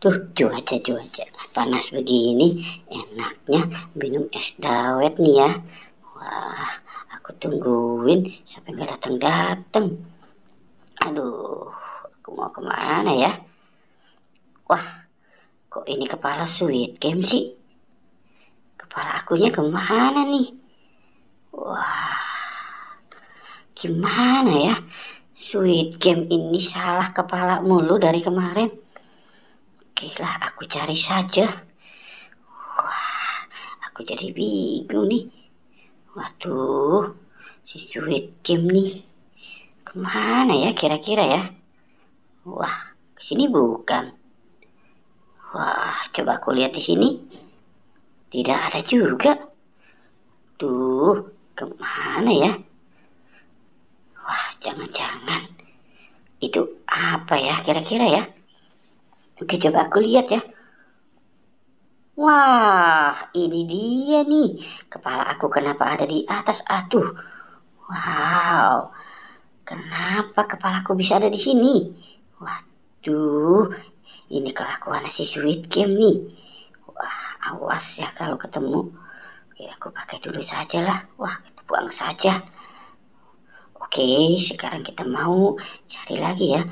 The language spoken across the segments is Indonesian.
Tuh, cuaca panas begini, enaknya minum es dawet nih ya. Wah, aku tungguin sampai nggak datang-datang. Aduh, aku mau kemana ya? Wah, kok ini kepala sweet game sih? Kepala akunya kemana nih? Wah, gimana ya? Sweet game ini salah kepala mulu dari kemarin. Oke lah, aku cari saja. Aku jadi bingung nih. Waduh, si Sweet Kim nih. Kemana ya kira-kira ya? Wah, kesini bukan. Wah, coba aku lihat di sini. Tidak ada juga. Tuh, kemana ya? Wah, jangan-jangan. Itu apa ya kira-kira ya? Oke, coba aku lihat ya. Wah, ini dia nih. Kepala aku kenapa ada di atas? Aduh. Wow. Kenapa kepalaku bisa ada di sini? Waduh, ini kelakuan si Sweet Game nih. Wah, awas ya kalau ketemu. Oke, aku pakai dulu saja lah. Wah, kita buang saja. Oke, sekarang kita mau cari lagi ya.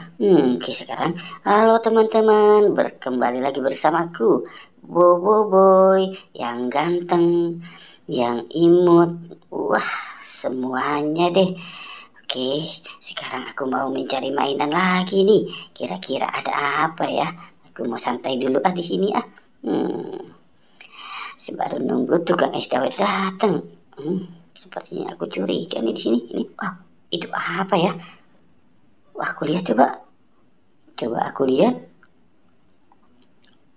Oke, sekarang. Halo teman-teman, kembali lagi bersamaku. Bobo Boy, yang ganteng, yang imut. Wah, semuanya deh. Oke, sekarang aku mau mencari mainan lagi nih. Kira-kira ada apa ya? Aku mau santai dulu di sini ah. Sebaru nunggu tukang es dawet datang. Sepertinya aku curiga nih di sini. Ini, itu apa ya? Wah, aku lihat coba. Coba aku lihat.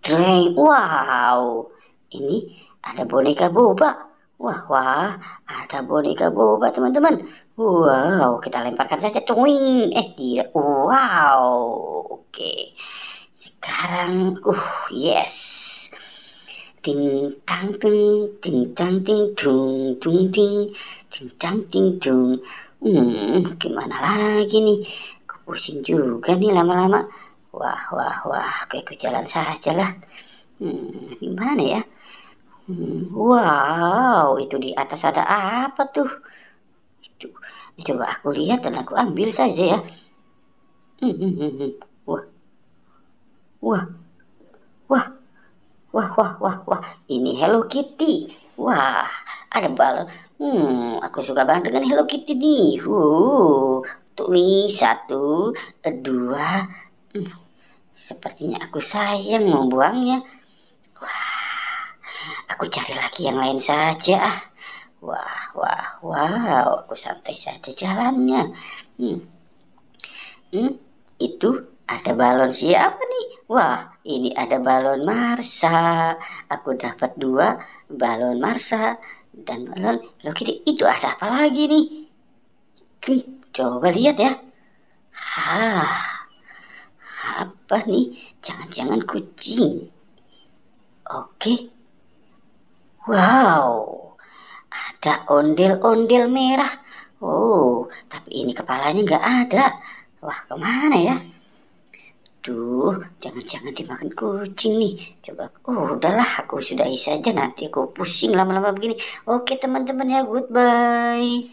Dreng, wow. Ini ada boneka boba. Wah, ada boneka boba teman-teman. Wow, kita lemparkan saja. Tuing. Tidak. Wow, oke. Sekarang, yes. Ting tang ting, ting tang ting tung tung ting, ting tang ting tung. Gimana lagi nih? Aku pusing juga nih lama-lama. Wah, kayak ke jalan saja lah. Gimana ya? Wow, itu di atas ada apa tuh? Itu, coba aku lihat dan aku ambil saja ya. Wah, wah, wah, wah, ini Hello Kitty. Wah, ada balon. Aku suka banget dengan Hello Kitty nih. Tuh nih, satu, dua. Sepertinya aku sayang membuangnya. Aku cari lagi yang lain saja ah. Wah, aku santai saja jalannya. Itu ada balon siapa nih? Wah, ini ada balon Marsa. Aku dapat 2 balon Marsa dan balon Hello Kitty. Itu ada apa lagi nih? Coba lihat ya. Apa nih? Jangan-jangan kucing. Oke. Wow, ada ondel-ondel merah. Oh, tapi ini kepalanya nggak ada. Wah, kemana ya? Tuh, jangan-jangan dimakan kucing nih. Coba, udahlah, aku sudahi saja. Nanti aku pusing lama-lama begini. Oke, teman-teman ya, goodbye.